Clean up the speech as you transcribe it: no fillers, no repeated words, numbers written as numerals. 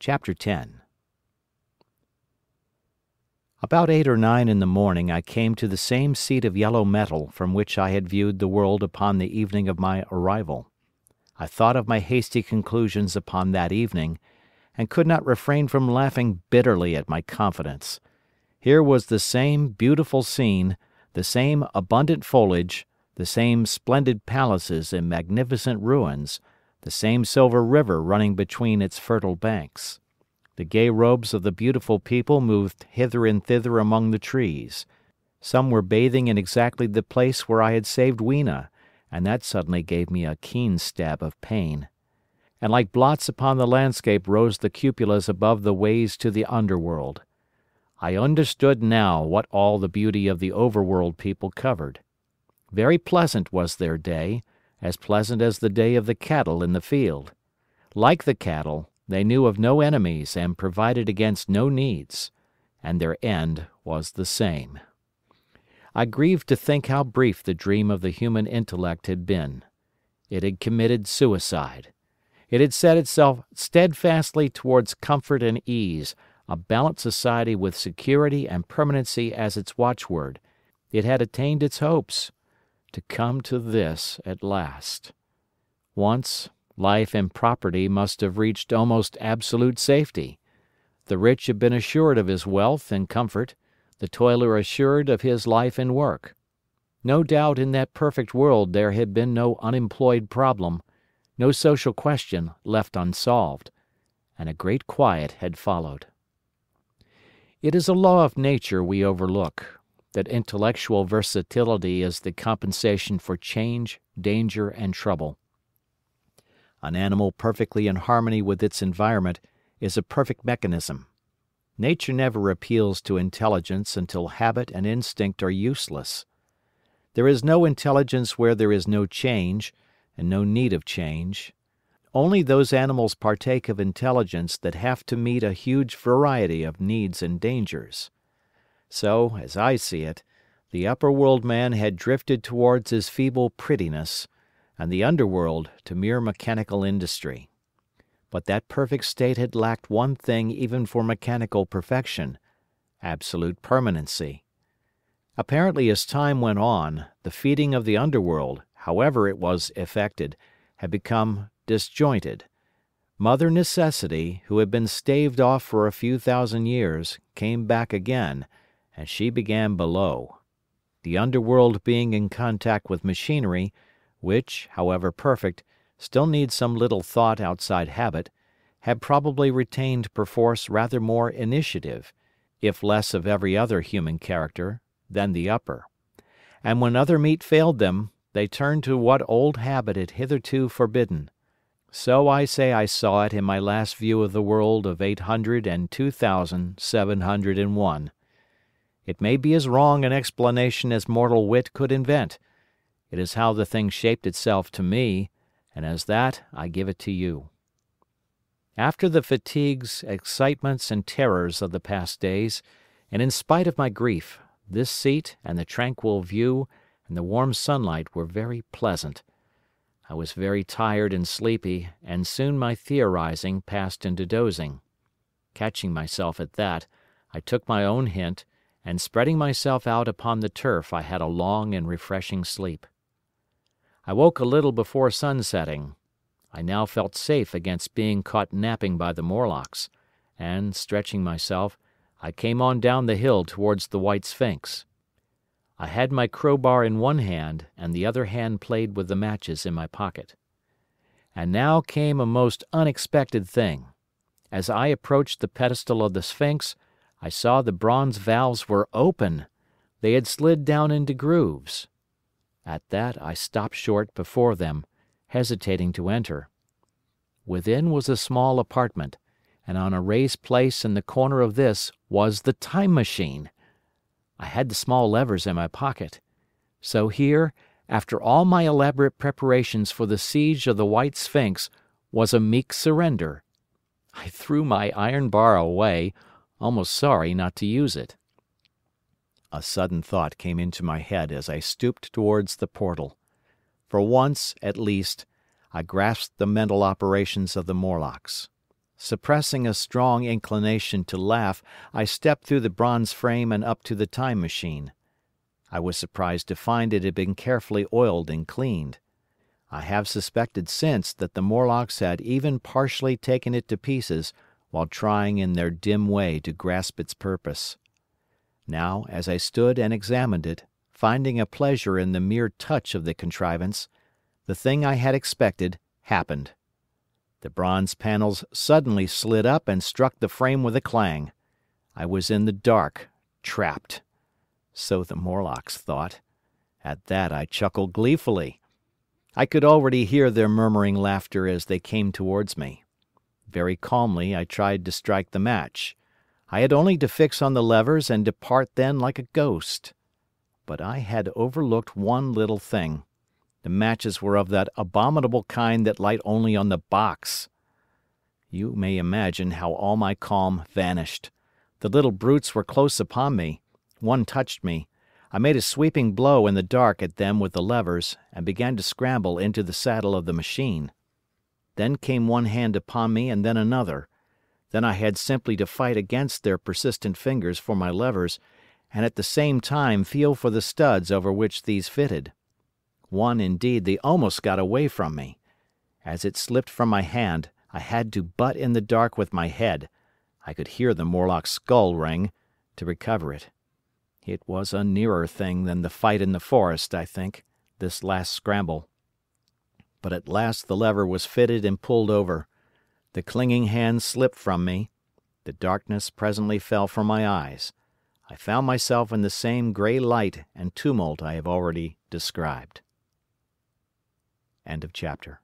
Chapter 10. About 8 or 9 in the morning I came to the same seat of yellow metal from which I had viewed the world upon the evening of my arrival. I thought of my hasty conclusions upon that evening, and could not refrain from laughing bitterly at my confidence. Here was the same beautiful scene, the same abundant foliage, the same splendid palaces and magnificent ruins, the same silver river running between its fertile banks. The gay robes of the beautiful people moved hither and thither among the trees. Some were bathing in exactly the place where I had saved Weena, and that suddenly gave me a keen stab of pain. And like blots upon the landscape rose the cupolas above the ways to the underworld. I understood now what all the beauty of the overworld people covered. Very pleasant was their day, as pleasant as the day of the cattle in the field. Like the cattle, they knew of no enemies and provided against no needs, and their end was the same. I grieved to think how brief the dream of the human intellect had been. It had committed suicide. It had set itself steadfastly towards comfort and ease, a balanced society with security and permanency as its watchword. It had attained its hopes. To come to this at last. Once, life and property must have reached almost absolute safety. The rich had been assured of his wealth and comfort, the toiler assured of his life and work. No doubt in that perfect world there had been no unemployed problem, no social question left unsolved, and a great quiet had followed. It is a law of nature we overlook, that intellectual versatility is the compensation for change, danger, and trouble. An animal perfectly in harmony with its environment is a perfect mechanism. Nature never appeals to intelligence until habit and instinct are useless. There is no intelligence where there is no change, and no need of change. Only those animals partake of intelligence that have to meet a huge variety of needs and dangers. So, as I see it, the upper world man had drifted towards his feeble prettiness, and the underworld to mere mechanical industry. But that perfect state had lacked one thing even for mechanical perfection: absolute permanency. Apparently as time went on, the feeding of the underworld, however it was effected, had become disjointed. Mother Necessity, who had been staved off for a few thousand years, came back again, and she began below. The underworld being in contact with machinery, which, however perfect, still needs some little thought outside habit, had probably retained perforce rather more initiative, if less of every other human character, than the upper. And when other meat failed them, they turned to what old habit had hitherto forbidden. So I say I saw it in my last view of the world of 802,701. It may be as wrong an explanation as mortal wit could invent. It is how the thing shaped itself to me, and as that I give it to you. After the fatigues, excitements, and terrors of the past days, and in spite of my grief, this seat and the tranquil view and the warm sunlight were very pleasant. I was very tired and sleepy, and soon my theorizing passed into dozing. Catching myself at that, I took my own hint, and spreading myself out upon the turf I had a long and refreshing sleep. I woke a little before sunsetting. I now felt safe against being caught napping by the Morlocks, and, stretching myself, I came on down the hill towards the White Sphinx. I had my crowbar in one hand, and the other hand played with the matches in my pocket. And now came a most unexpected thing. As I approached the pedestal of the Sphinx, I saw the bronze valves were open. They had slid down into grooves. At that I stopped short before them, hesitating to enter. Within was a small apartment, and on a raised place in the corner of this was the Time Machine. I had the small levers in my pocket. So here, after all my elaborate preparations for the siege of the White Sphinx, was a meek surrender. I threw my iron bar away, almost sorry not to use it. A sudden thought came into my head as I stooped towards the portal. For once, at least, I grasped the mental operations of the Morlocks. Suppressing a strong inclination to laugh, I stepped through the bronze frame and up to the time machine. I was surprised to find it had been carefully oiled and cleaned. I have suspected since that the Morlocks had even partially taken it to pieces while trying in their dim way to grasp its purpose. Now, as I stood and examined it, finding a pleasure in the mere touch of the contrivance, the thing I had expected happened. The bronze panels suddenly slid up and struck the frame with a clang. I was in the dark, trapped. So the Morlocks thought. At that I chuckled gleefully. I could already hear their murmuring laughter as they came towards me. Very calmly I tried to strike the match. I had only to fix on the levers and depart then like a ghost. But I had overlooked one little thing. The matches were of that abominable kind that light only on the box. You may imagine how all my calm vanished. The little brutes were close upon me. One touched me. I made a sweeping blow in the dark at them with the levers, and began to scramble into the saddle of the machine. Then came one hand upon me and then another. Then I had simply to fight against their persistent fingers for my levers, and at the same time feel for the studs over which these fitted. One, indeed, they almost got away from me. As it slipped from my hand, I had to butt in the dark with my head— I could hear the Morlock's skull ring—to recover it. It was a nearer thing than the fight in the forest, I think, this last scramble. But at last the lever was fitted and pulled over. The clinging hand slipped from me. The darkness presently fell from my eyes. I found myself in the same grey light and tumult I have already described. End of chapter.